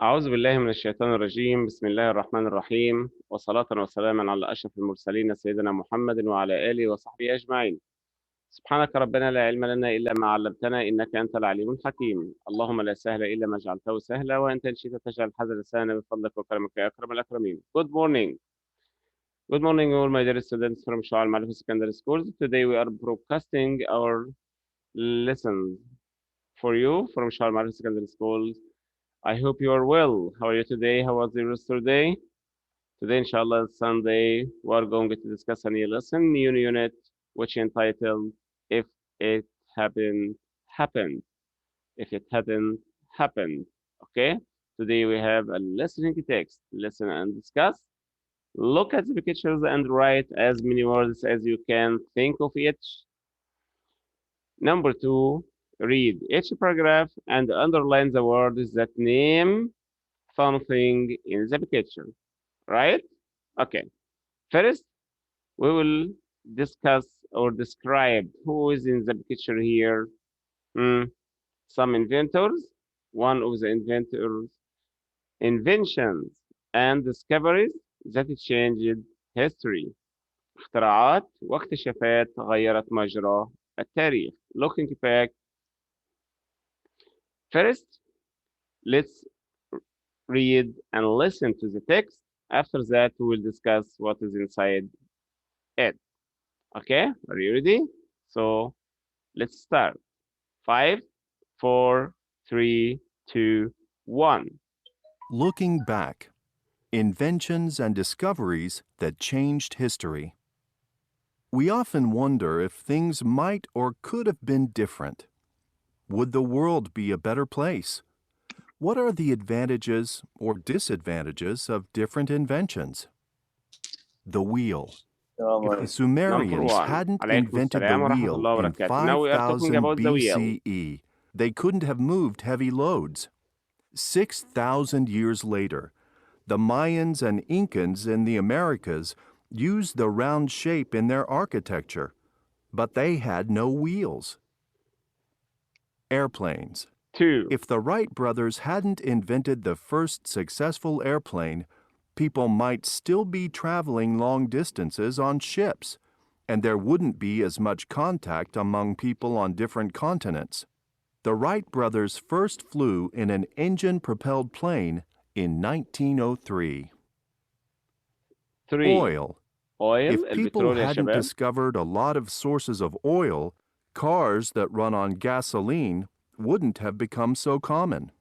أعوذ بالله من الشيطان الرجيم. بسم الله الرحمن الرحيم، وصلاة وسلاما على أشرف المرسلين سيدنا محمد وعلى آله وصحبه أجمعين. سبحانك ربنا لا علم لنا إلا ما علمتنا إنك أنت العليم الحكيم. اللهم لا سهل إلا ما جعلته سهلا، وأنت إن شئت تجعل الحزن سهلا بفضلك وكرمك يا أكرم الأكرمين. Good morning. Good morning, all my dear students from Shah Al Secondary School. Today we are broadcasting our lessons for you from Shah Al Secondary School. I hope you are well. How are you today? How was your yesterday? Today, inshallah, is Sunday, we are going to discuss a new lesson, new unit, which entitled If It Hadn't Happened. If It Hadn't Happened. Okay? Today we have a listening text. Listen and discuss. Look at the pictures and write as many words as you can think of each. Number two, read each paragraph and underline the words that name something in the picture. Right? Okay. First, we will discuss or describe who is in the picture here. Hmm, Some inventors, one of the inventors' inventions and discoveries that changed history. اختراعات واكتشافات غيرت مجرى التاريخ. Looking back, first, let's read and listen to the text. After that, we will discuss what is inside it. Okay, are you ready? So let's start. 5, 4, 3, 2, 1. Looking back, inventions and discoveries that changed history. We often wonder if things might or could have been different. Would the world be a better place? What are the advantages or disadvantages of different inventions? The wheel. If the Number Sumerians 1. hadn't عليكم invented the السلام ورحمة wheel الله in وبركاته. Now we are talking 5000 about the wheel. BCE, they couldn't have moved heavy loads. 6,000 years later, the Mayans and Incans in the Americas used the round shape in their architecture, but they had no wheels. Airplanes. 2. If the Wright brothers hadn't invented the first successful airplane, people might still be traveling long distances on ships, and there wouldn't be as much contact among people on different continents. The Wright brothers first flew in an engine-propelled plane in 1903. 3. Oil. Oil. If people البترول يا hadn't شباب. discovered a lot of sources of oil, cars that run on gasoline wouldn't have become so common.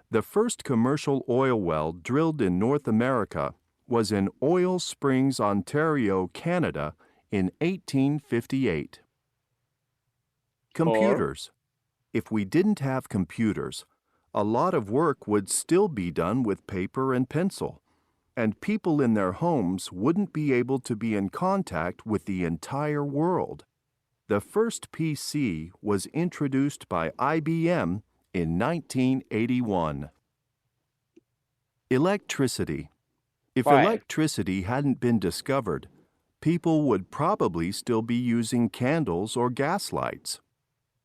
The first commercial oil well drilled in North America was in Oil Springs, Ontario, Canada in 1858. 4. Computers. If we didn't have computers, a lot of work would still be done with paper and pencil, and people in their homes wouldn't be able to be in contact with the entire world. The first PC was introduced by IBM in 1981. Electricity. If 5. electricity hadn't been discovered, people would probably still be using candles or gas lights.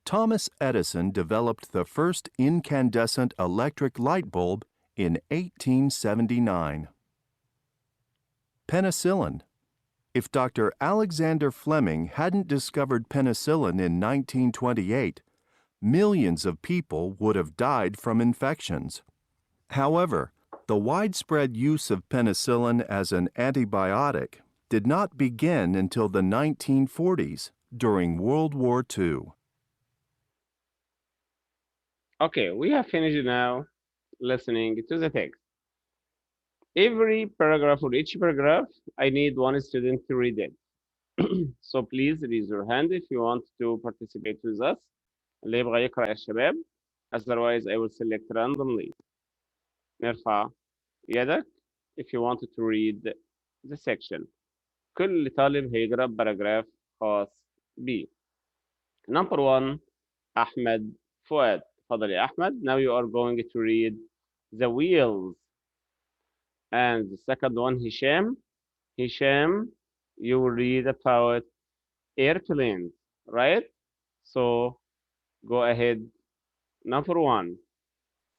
Thomas Edison developed the first incandescent electric light bulb in 1879. Penicillin. If Dr. Alexander Fleming hadn't discovered penicillin in 1928, millions of people would have died from infections. However, the widespread use of penicillin as an antibiotic did not begin until the 1940s during World War II. Okay, we have finished now listening to the text. Every paragraph or each paragraph, I need one student to read it. So please raise your hand if you want to participate with us. اللي يبغى يقرأ يا شباب. Otherwise, I will select randomly. نرفع يدك if you want to read the section. كل طالب هيقرأ باراجراف خاص بيه. Number 1, أحمد فؤاد. تفضل يا أحمد. Now you are going to read the wheels. And the second one, Hisham. Hisham, you will read about airplanes, right? So go ahead. Number 1,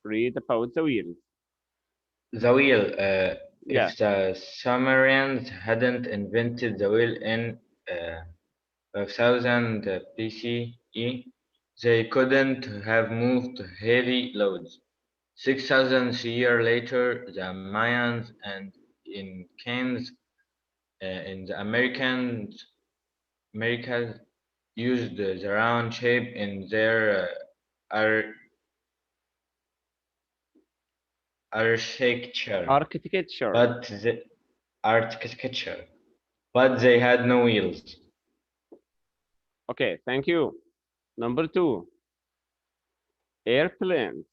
read about the wheels. The wheel. Yeah. If the Sumerians hadn't invented the wheel in 5000 BCE, they couldn't have moved heavy loads. 6,000 years later, the Mayans and Incans in the Americas used the round shape in their architecture, Architecture. but the architecture, but they had no wheels. Okay, thank you. Number 2, airplanes.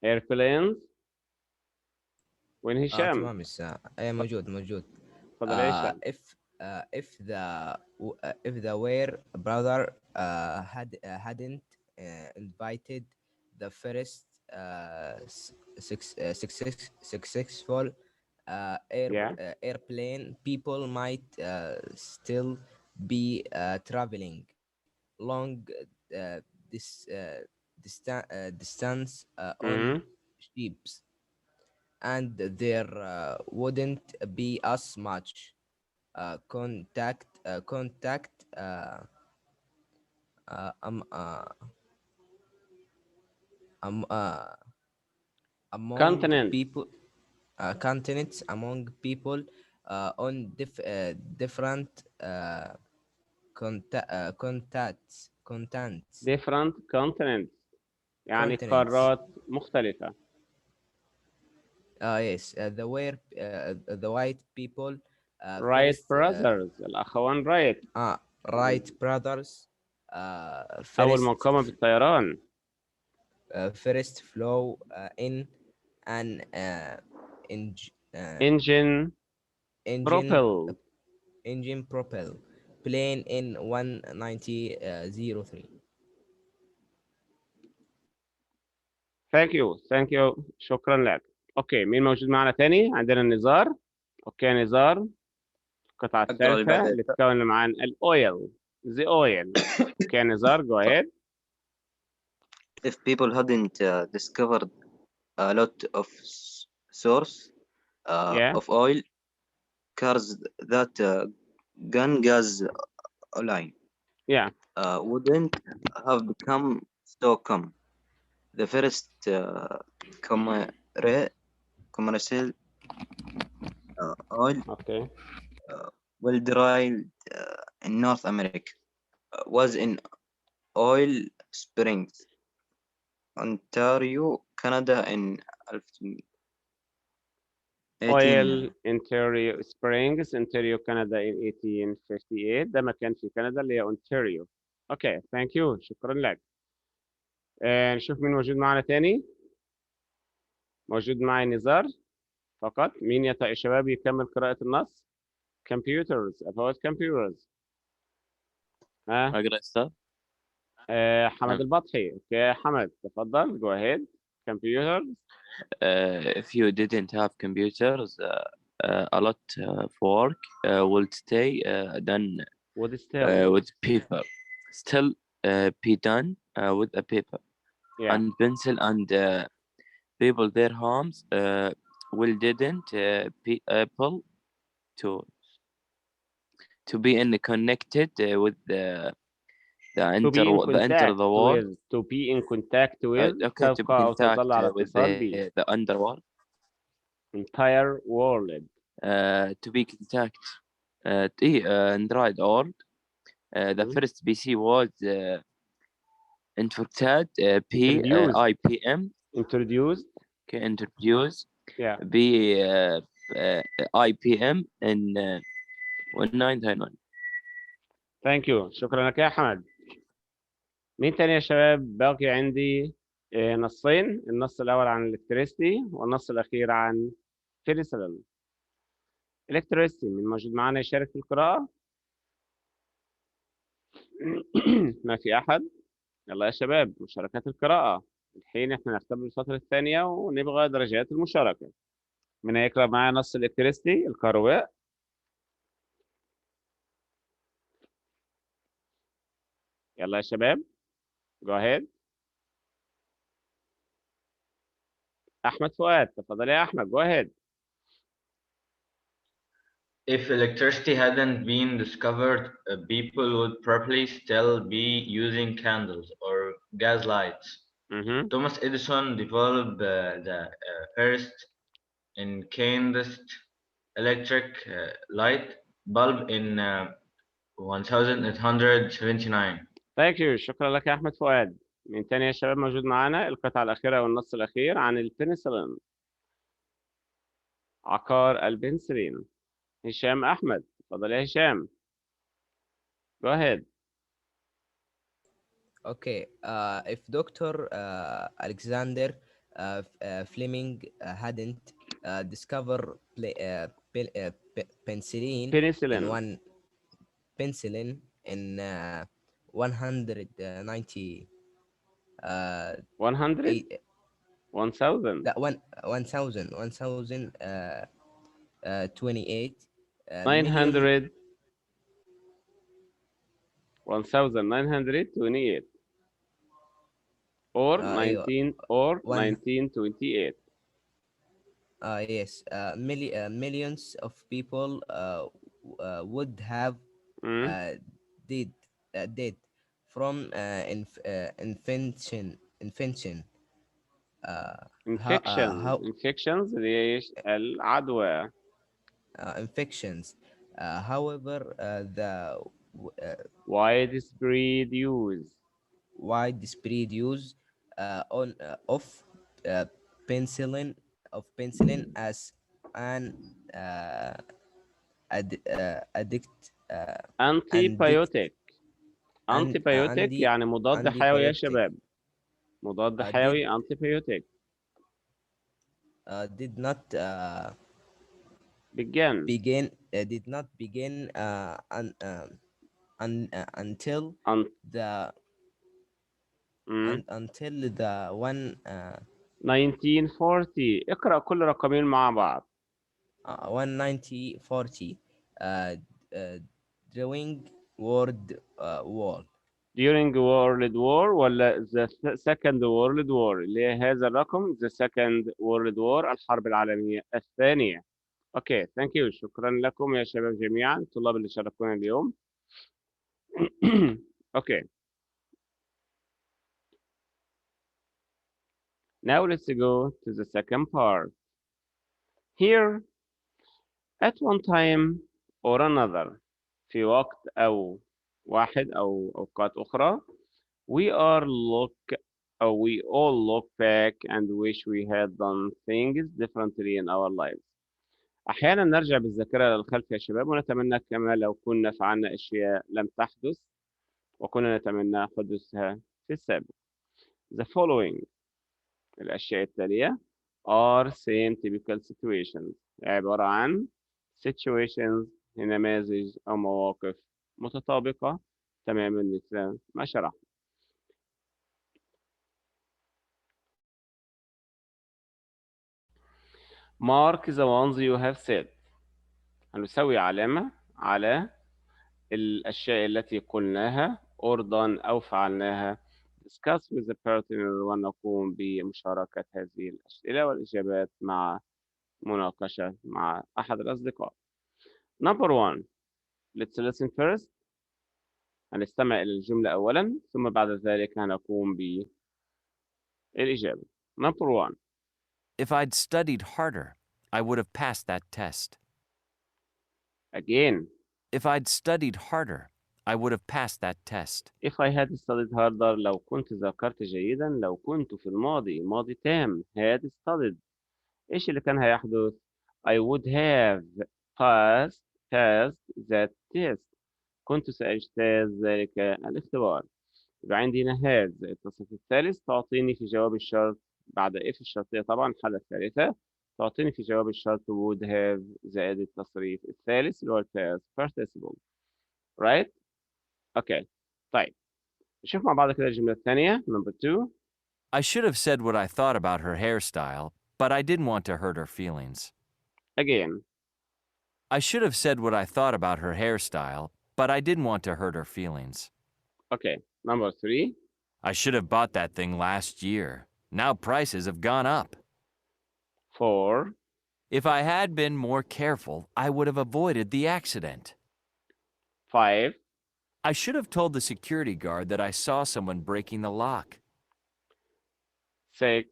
Airplanes. وين هشام؟ تمام لسه موجود. اتفضل يا هشام. if the Ware brother hadn't invited the first successful Yeah. airplane, people might still be traveling long distance on Mhm. ships, and there wouldn't be as much contact uh, um, uh, um, uh, among Continent. people continents among people on different contents Different continents. يعني continents. قارات مختلفة. Yes, the white people Wright first brothers. الأخوان رايت. Wright brothers أول first من قام بالطيران. first flew in an Engine propelled. engine propelled plane in 1903. Thank you. شكرا لك. أوكي، مين موجود معنا تاني؟ عندنا نزار. أوكي نزار. القطعة الثالثة اللي تتكون عن الأويل. The oil. أوكي نزار go ahead. If people hadn't discovered a lot of source Yeah. of oil, cars that gun gas line Yeah. wouldn't have become so common. The first commercial oil Okay. well drilled in North America was in Oil Springs, Ontario, Canada in 18 Oil Ontario Springs Ontario كندا in 1858. ده مكان في كندا اللي هي أونتاريو. اوكي ثانك يو شكرا لك. نشوف مين موجود معنا تاني. موجود معي نزار فقط. مين يا شباب يكمل قراءة النص؟ computers about computers. ها أقرأ أستاذ؟ حمد البطحي. اوكي حمد تفضل go ahead. computers. If you didn't have computers, a lot of work will stay done with paper. Still be done with a paper and pencil, and people their homes will didn't be able to be in connected with the underworld. To be in contact with. Okay, to be تبقى in أو تظل على contact with اتصال به. the underworld. entire world. To be contact Android world. The first PC was invented IPM. Introduced. Okay, introduced. Yeah. IPM in 1991. Thank you. شكرا لك يا حمد. مين تاني يا شباب؟ باقي عندي نصين. النص الأول عن الإلكتريستي والنص الأخير عن فينيسلين. إلكتريستي مين موجود معنا يشارك في القراءة؟ ما في أحد؟ يلا يا شباب مشاركات القراءة. الحين احنا نختبر الفترة الثانية ونبغى درجات المشاركة. من هيقرأ معايا نص الإلكتريستي الكهرباء؟ يلا يا شباب. Go ahead. أحمد فؤاد، تفضل يا أحمد. Go ahead. If electricity hadn't been discovered, people would probably still be using candles or gas lights. Thomas Edison developed the first incandescent electric light bulb in 1879. Thank you. شكرا لك يا أحمد فؤاد. مين تاني يا شباب موجود معانا؟ القطعة الأخيرة والنص الأخير عن البنسلين. عقار البنسلين. هشام أحمد، تفضل يا هشام. Go ahead. Okay. If Dr. Alexander Fleming hadn't discovered penicillin in 190 100 1000 that 1028 900 1928 or 1928. Yes, millions of people would have dead from infections اللي هي ايش؟ العدوى. infections. However, the widespread use of penicillin as an antibiotic. antibiotic يعني مضاد حيوي يا شباب. مضاد حيوي antibiotic. did not begin until the 1940. اقرأ كل رقمين مع بعض. 1940 during World War. during World War ولا the Second World War اللي هي هذا الرقم the Second World War الحرب العالمية الثانية. اوكي thank you. شكرا لكم يا شباب جميعا الطلاب اللي شاركونا اليوم. اوكي now let's go to the second part. Here at one time or another في وقت أو واحد أو أوقات أخرى we all look back and wish we had done things differently in our lives. أحيانا نرجع بالذاكرة للخلف يا شباب ونتمنى كما لو كنا فعلنا أشياء لم تحدث وكنا نتمنى حدوثها في السابق. The following الأشياء التالية are same typical situations عبارة عن situations نماذج أو مواقف متطابقة تماما مثل ما شرحنا. Mark the ones you have said. هنسوي علامة على الأشياء التي قلناها or done أو فعلناها. Discuss with the partner ونقوم بمشاركة هذه الأسئلة والإجابات مع مناقشة مع أحد الأصدقاء. Number 1. Let's listen first. هنستمع إلى الجملة أولا ثم بعد ذلك هنقوم بالإجابة. Number 1. If I'd studied harder, I would have passed that test. Again. If I'd studied harder, I would have passed that test. If I had studied harder لو كنت ذاكرت جيدا لو كنت في الماضي ماضي تام had studied إيش اللي كان هيحدث؟ I would have passed that test كنت سأجتاز ذلك الاختبار. يبقى عندي هنا have زائد التصريف الثالث تعطيني في جواب الشرط بعد if الشرطية طبعا الحالة الثالثة تعطيني في جواب الشرط would have زائد التصريف الثالث اللي هو past participle. right؟ اوكي طيب نشوف مع بعض كده الجملة الثانية. Number 2. I should have said what I thought about her hairstyle, but I didn't want to hurt her feelings. Again. I should have said what I thought about her hairstyle, but I didn't want to hurt her feelings. Okay. Number 3. I should have bought that thing last year. Now prices have gone up. 4. If I had been more careful, I would have avoided the accident. 5. I should have told the security guard that I saw someone breaking the lock. 6.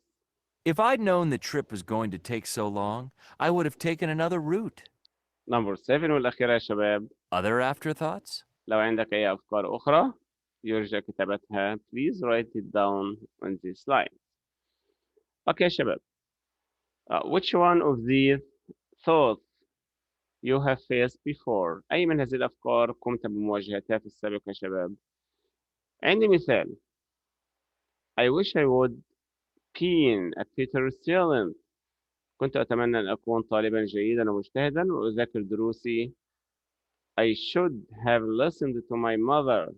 If I'd known the trip was going to take so long, I would have taken another route. Number 7 والأخيرة يا شباب. Other afterthoughts? لو عندك أي أفكار أخرى يرجى كتابتها. Please write it down on this line. Okay يا شباب. Which one of these thoughts you have faced before? أي من هذه الأفكار قمت بمواجهتها في السابق يا شباب؟ عندي مثال. I wish I would been a better student. كنت أتمنى أن أكون طالبا جيدا ومجتهدا وأذاكر دروسي. I should have listened to my mother.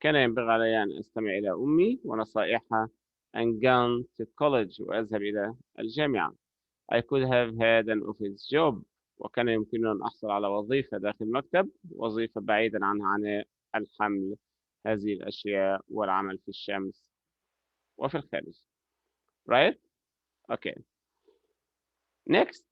كان ينبغي علي أن أستمع إلى أمي ونصائحها and gone to college وأذهب إلى الجامعة. I could have had an office job. وكان يمكنني أن أحصل على وظيفة داخل مكتب، وظيفة بعيدا عن عناء الحمل هذه الأشياء والعمل في الشمس وفي الخارج. Right? Okay. Next,